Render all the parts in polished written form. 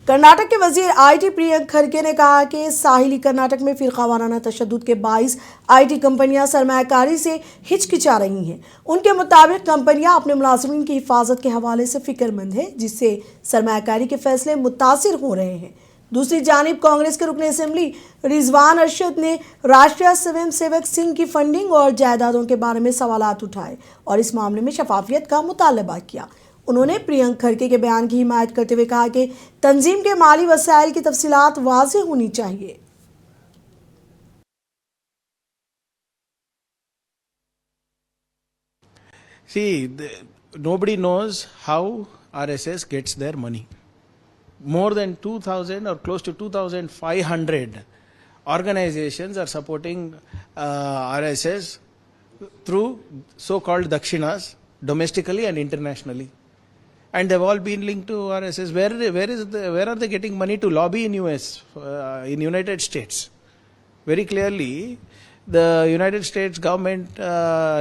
कर्नाटक के वजीर आईटी प्रियंक खड़गे ने कहा कि साहिली कर्नाटक में फिरकावाराना तशद्दुद के बाइस आईटी कंपनियां सरमायाकारी से हिचकिचा रही हैं। उनके मुताबिक कंपनियां अपने मुलाजिमीन की हिफाजत के हवाले से फिक्रमंद हैं, जिससे सरमायाकारी के फैसले मुतासिर हो रहे हैं। दूसरी जानिब कांग्रेस के रुकन असेंबली रिजवान अरशद ने राष्ट्रीय स्वयं सेवक संघ की फंडिंग और जायदादों के बारे में सवालात उठाए और इस मामले में शफाफियत का मुतालबा किया। उन्होंने प्रियंक खड़गे के बयान की हिमायत करते हुए कहा कि तंजीम के माली वसाइल की तफसीलात वाज़ेह होनी चाहिए। See, nobody knows how RSS gets their money. More than 2,000 or close to 2,500 organizations are supporting RSS through so-called dakshinas, domestically and internationally. And they've all been linked to RSS. Where are they getting money to lobby in US, in United States? Very clearly, the United States government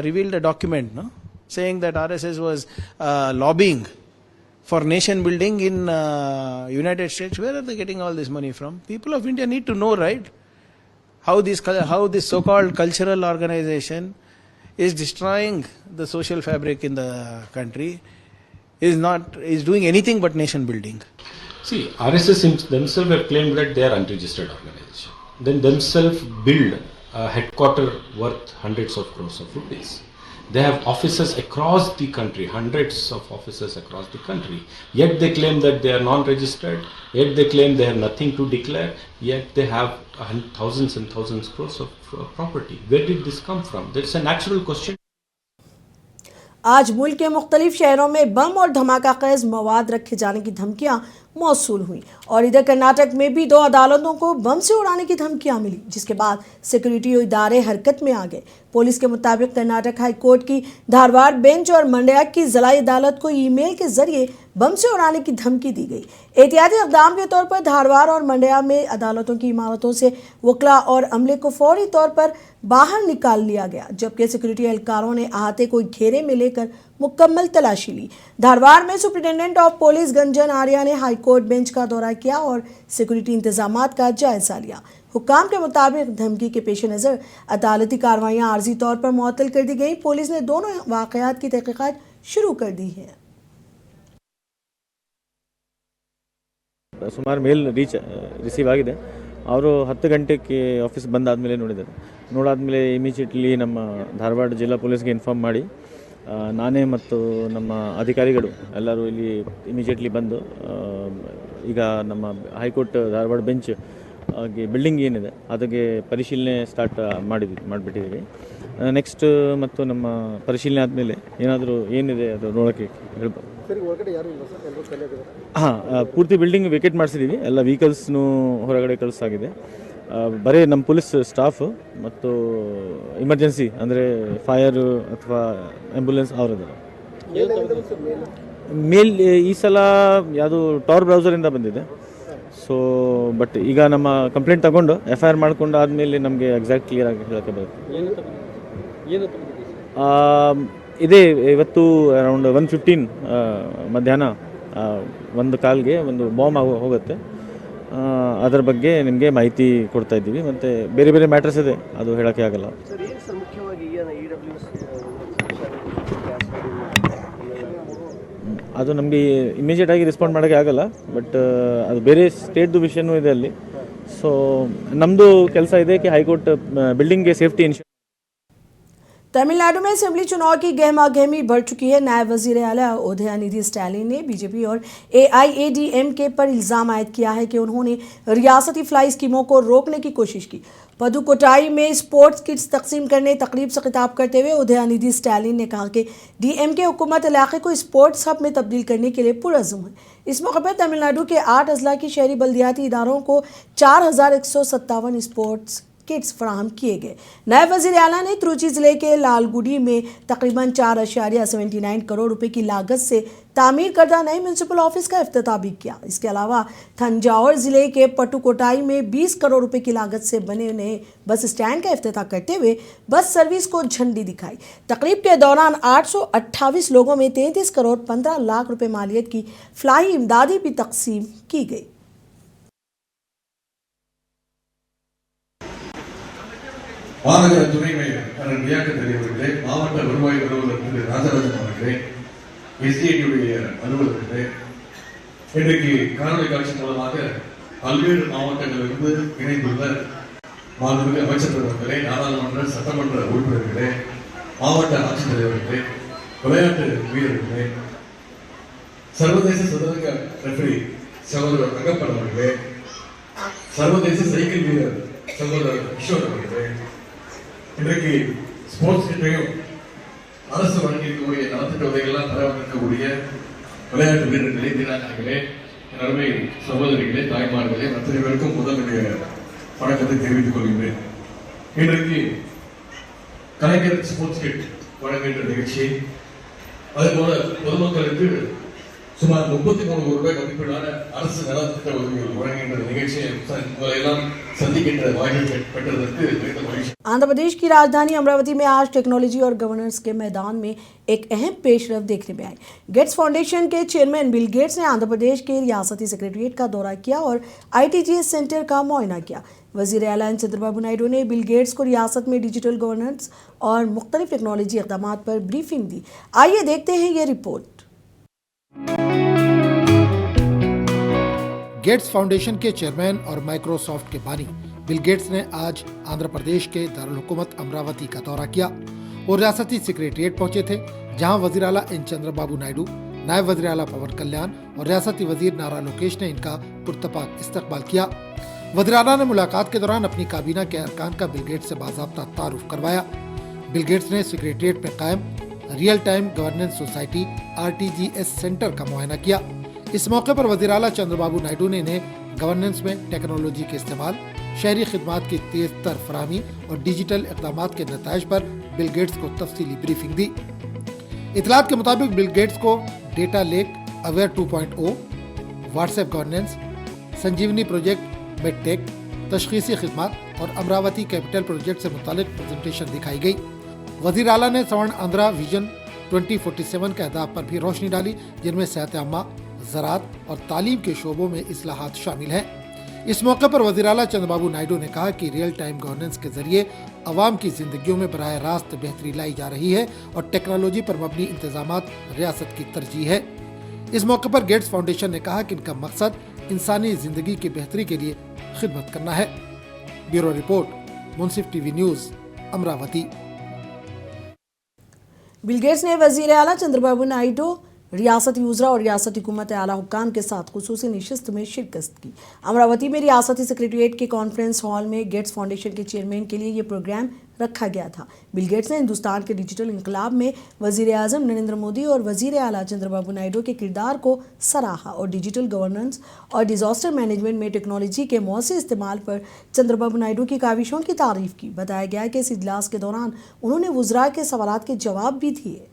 revealed a document, saying that RSS was lobbying for nation building in United States. Where are they getting all this money from? People of India need to know, right? How this so-called cultural organization is destroying the social fabric in the country, is doing anything but nation building. See, RSS themselves have claimed that they are unregistered organization. Then themselves build a headquarter worth hundreds of crores of rupees. They have offices across the country, hundreds of offices across the country. Yet they claim that they are non-registered. Yet they claim they have nothing to declare. Yet they have thousands and thousands of crores of property. Where did this come from? That's a natural question. आज मुल्क के मुख्तलिफ शहरों में बम और धमाका खेज मवाद रखे जाने की धमकियां मौसूल हुई और इधर कर्नाटक में भी 2 अदालतों को बम से उड़ाने की धमकियां मिली, जिसके बाद सिक्योरिटी इदारे हरकत में आ गए। पुलिस के मुताबिक कर्नाटक हाई कोर्ट की धारवाड़ बेंच और मंड्या की जिला अदालत को ईमेल के जरिए बम से उड़ाने की धमकी दी गई। एहतियाती इक़दाम के तौर पर धारवाड़ और मंड्या में अदालतों की इमारतों से वकला और अमले को फौरी तौर पर बाहर निकाल लिया गया, जबकि सिक्योरिटी एहलकारों ने अहाते को घेरे में लेकर मुकम्मल तलाशी ली। धारवाड़ में सुप्रिंटेंडेंट ऑफ पुलिस गंजन आर्या ने हाई कोर्ट बेंच का दौरा किया और सिक्योरिटी इंतजामात का जायजा लिया। हुक्काम के मुताबिक धमकी के पेश नज़र अदालती कार्रवाइयाँ आर्जी तौर पर मुअत्तल कर दी गई। पुलिस ने दोनों वाक़यात की तहक़ीक़ात शुरू कर दी है। ಸುಮಾರು ಮೇಲ್ ರಿಸೀವ್ ಆಗಿದೆ. ಅವರು 10 ಗಂಟೆಗೆ ಆಫೀಸ್ ಬಂದಾದಮೇಲೆ ನೋಡಾದ್ಮೇಲೆ ಇಮಿಡಿಯೇಟ್ಲಿ ನಮ್ಮ ಧಾರವಾಡ ಜಿಲ್ಲಾ ಪೊಲೀಸ್ಗೆ ಇನ್ಫಾರ್ಮ್ ಮಾಡಿ ನಾನೇ ಮತ್ತು ನಮ್ಮ ಅಧಿಕಾರಿಗಳು ಎಲ್ಲರೂ ಇಲ್ಲಿ ಇಮಿಡಿಯೇಟ್ಲಿ ಬಂದು ಈಗ ನಮ್ಮ ಹೈಕೋರ್ಟ್ ಧಾರವಾಡ ಬೆಂಚ್ ಬಿಲ್ಡಿಂಗ್ ಏನಿದೆ ಅದಕ್ಕೆ ಪರಿಶೀಲನೆ ಸ್ಟಾರ್ಟ್ ಮಾಡಿಬಿಟ್ಟಿದ್ದೀವಿ. ನೆಕ್ಸ್ಟ್ ಮತ್ತು ನಮ್ಮ ಪರಿಶೀಲನೆ ಆದಮೇಲೆ ಏನಾದರೂ ಏನಿದೆ ಅದು ನೋಡೋಕ್ಕೆ ಹೇಳ್ಬೋದು. ಹಾಂ, ಪೂರ್ತಿ ಬಿಲ್ಡಿಂಗ್ ವೇಕೇಟ್ ಮಾಡಿಸಿದ್ದೀವಿ. ಎಲ್ಲ ವೆಹಿಕಲ್ಸ್ನು ಹೊರಗಡೆ ಕಳಿಸಾಗಿದೆ. ಬರೀ ನಮ್ಮ ಪೊಲೀಸ್ ಸ್ಟಾಫ್ ಮತ್ತು ಎಮರ್ಜೆನ್ಸಿ ಅಂದರೆ ಫೈರ್ ಅಥವಾ ಆ್ಯಂಬುಲೆನ್ಸ್ ಅವರಿದ್ದಾರೆ. ಮೇಲ್ ಈ ಸಲ ಯಾವುದು ಟಾರ್ ಬ್ರೌಸರಿಂದ ಬಂದಿದೆ. ಸೊ ಬಟ್ ಈಗ ನಮ್ಮ ಕಂಪ್ಲೇಂಟ್ ತಗೊಂಡು FIR ಮಾಡ್ಕೊಂಡು ಆದಮೇಲೆ ನಮಗೆ ಎಕ್ಸಾಕ್ಟ್ ಕ್ಲಿಯರ್ ಆಗಿ ಹೇಳೋಕ್ಕೆ ಬರುತ್ತೆ. ಇದೇ ಇವತ್ತು ಅರೌಂಡ್ 1:15 ಮಧ್ಯಾಹ್ನ 1 ಕಾಲ್ಗೆ ಒಂದು ಬಾಂಬ್ ಹೋಗುತ್ತೆ. ಅದರ ಬಗ್ಗೆ ನಿಮಗೆ ಮಾಹಿತಿ ಕೊಡ್ತಾ ಇದ್ದೀವಿ. ಮತ್ತು ಬೇರೆ ಬೇರೆ ಮ್ಯಾಟರ್ಸ್ ಇದೆ, ಅದು ಹೇಳೋಕ್ಕೆ ಆಗಲ್ಲ. ಅದು ನಮಗೆ ಇಮಿಡಿಯೇಟ್ ಆಗಿ ರೆಸ್ಪಾಂಡ್ ಮಾಡೋಕ್ಕೆ ಆಗಲ್ಲ, ಬಟ್ ಅದು ಬೇರೆ ಸ್ಟೇಟ್ದು ವಿಷಯನೂ ಇದೆ ಅಲ್ಲಿ. ಸೊ ನಮ್ಮದು ಕೆಲಸ ಇದೆ कि हाईकोर्ट बिल्डिंग के सेफ्टी इंश्योर। तमिलनाडु में असेंबली चुनाव की गहमा गहमी बढ़ चुकी है। नायब वजीर आला उदयनिधि स्टैलिन ने बीजेपी और AIADMK पर इल्ज़ाम आयद किया है कि उन्होंने रियासती फ्लाई स्कीमों को रोकने की कोशिश की। पदुकोटाई में स्पोर्ट्स किट्स तकसीम करने तकरीब से खिताब करते हुए उदयनिधि स्टैलिन ने कहा कि DMK हुकूमत इलाके को स्पोर्ट्स हब में तब्दील करने के लिए पुरअज़्म है। इस मौके पर तमिलनाडु के 8 अजला की शहरी बल्दियाती इदारों को 4157 स्पोर्ट्स किट्स फराहम किए गए। नायब वज़ीर आला ने त्रुचि ज़िले के लालगुडी में तकरीबन 4.79 करोड़ रुपए की लागत से तामीर करदा नए म्यूनसिपल ऑफिस का इफ्तिताह भी किया। इसके अलावा थंजावुर ज़िले के पटुकोटाई में 20 करोड़ रुपए की लागत से बने नए बस स्टैंड का इफ्तिताह करते हुए बस सर्विस को झंडी दिखाई। तकरीब के दौरान 828 लोगों में 33 करोड़ 15 लाख रुपए मालियत की फ्लाई इमदादी भी तकसीम की गई। மாநகர துணை மேயர் அண்ணன் ரியாக்கத் அலி அவர்களே, மாவட்ட வருவாய் அலுவலர் திரு ராஜராஜன் அவர்களே, எஸ்டிஏடியுடைய அலுவலர்களே, இன்றைக்கு காணொலி காட்சி மூலமாக பல்வேறு மாவட்டங்களிலிருந்து இணைந்துள்ள மாண்புமிகு அமைச்சர் அவர்களே, நாடாளுமன்ற சட்டமன்ற உறுப்பினர்களே, மாவட்ட ஆட்சித்தலைவர்களே, விளையாட்டு வீரர்களே, சர்வதேச சதுரங்க ரெஃபரி சகோதரர் தங்கப்பன் அவர்களே, சர்வதேச சைக்கிள் வீரர் சகோதரர் கிஷோர் அவர்களே, இன்றைக்கு ஸ்போர்ட்ஸ் கிட்டையும் அரசு வழங்கியிருக்கக்கூடிய நலத்திட்ட உதவிகள்லாம் தர வந்திருக்கக்கூடிய விளையாட்டு வீரர்களே, வீராங்கனைகளே, அருமை சகோதரிகளே, தாய்மார்களே, அத்தனை பேருக்கும் முதலுடைய வணக்கத்தை தெரிவித்துக் கொள்கின்றேன். இன்றைக்கு கலைஞர் ஸ்போர்ட்ஸ் கிட் வழங்குகின்ற நிகழ்ச்சி, அதுபோல பொதுமக்களுக்கு சுமார் 33 கோடி ரூபாய் மதிப்பிலான அரசு நலத்திட்ட உதவிகள் வழங்குகின்ற நிகழ்ச்சியை உங்களை எல்லாம் சந்திக்கின்ற வாய்ப்பு பெற்றதற்கு மிகுந்த மகிழ்ச்சி. आंध्र प्रदेश की राजधानी अमरावती में आज टेक्नोलॉजी और गवर्नेंस के मैदान में एक अहम पेशरफ देखने में आई। गेट्स फाउंडेशन के चेयरमैन बिल गेट्स ने आंध्र प्रदेश के रियासती सेक्रेटरीट का दौरा किया और ITGS सेंटर का मुआयना किया। वजीर आला चंद्रबाबू नायडू ने बिल गेट्स को रियासत में डिजिटल गवर्नेंस और मुख्तलिफ टेक्नोलॉजी इक़दामात पर ब्रीफिंग दी। आइए देखते हैं ये रिपोर्ट। गेट्स फाउंडेशन के चेयरमैन और माइक्रोसॉफ्ट के बानी बिल गेट्स ने आज आंध्र प्रदेश के दारुल हुकूमत अमरावती का दौरा किया और रियासती सेक्रेटरीट पहुंचे थे, जहां वजीर आला एन चंद्रबाबू नायडू, नायब वजीर आला पवन कल्याण और रियासती वजीर नारा लोकेश ने इनका पुरतपाक इस्तकबाल किया। वजीर आला ने मुलाकात के दौरान अपनी काबीना के अरकान का बिल गेट्स से बाज़ाब्ता तारुफ करवाया। बिल गेट्स ने सेक्रेटरीट में कायम real time governance society RTGS centre का मुआयना किया। इस मौके पर वज़ीर आला चंद्रबाबू नायडू ने इन्हें गवर्नेंस में टेक्नोलॉजी के इस्तेमाल, शहरी खिदमात की तेज तर फराहमी और डिजिटल इक़दामात के नताइज पर बिल गेट्स को तफसीली ब्रीफिंग दी। इतलात के मुताबिक बिल गेट्स को data lake aware 2.0, WhatsApp governance, Sanjeevani project, medtech, तशखीसी खिदमात और अमरावती कैपिटल प्रोजेक्ट से मुतालिक प्रेजेंटेशन दिखाई गई। वज़ीर आला ने स्वर्ण आंध्रा विजन 2047 के अहदाफ पर भी रोशनी डाली, जिनमें सेहत आमा, ज़राअत और तालीम के शोबों में इस्लाहात शामिल हैं। इस मौके पर वज़ीर आला चंद्रबाबू नायडू ने कहा कि रियल टाइम गवर्नेंस के जरिए अवाम की जिंदगियों में बराह रास्त बेहतरी लाई जा रही है और टेक्नोलॉजी पर मबनी इंतजामात रियासत की तरजीह है। इस मौके पर गेट्स फाउंडेशन ने कहा कि इनका मकसद इंसानी जिंदगी की बेहतरी के लिए खिदमत करना है। Bureau report, Munsif TV news, Amaravati. Bill Gates ने वज़ीर आला चंद्रबाबू नायडू, रियासती वज़रा और रियासती हुकूमत आला हुक्काम के साथ खुसूसी नशिस्त में शिरकत की। अमरावती में रियासती सेक्रेटरीट के कॉन्फ्रेंस हॉल में गेट्स फाउंडेशन के चेयरमैन के लिए ये प्रोग्राम रखा गया था। बिल गेट्स ने हिंदुस्तान के डिजिटल इंकलाब में वज़ीर आज़म नरेंद्र मोदी और वज़ीर आला चंद्रबाबू नायडू के किरदार को सराहा और डिजिटल गवर्नेंस और डिज़ास्टर मैनेजमेंट में टेक्नोलॉजी के मौसर इस्तेमाल पर चंद्रबाबू नायडू की काविशों की तारीफ की। बताया गया कि इस इजलास के दौरान उन्होंने वज़रा के सवालात के जवाब भी दिए।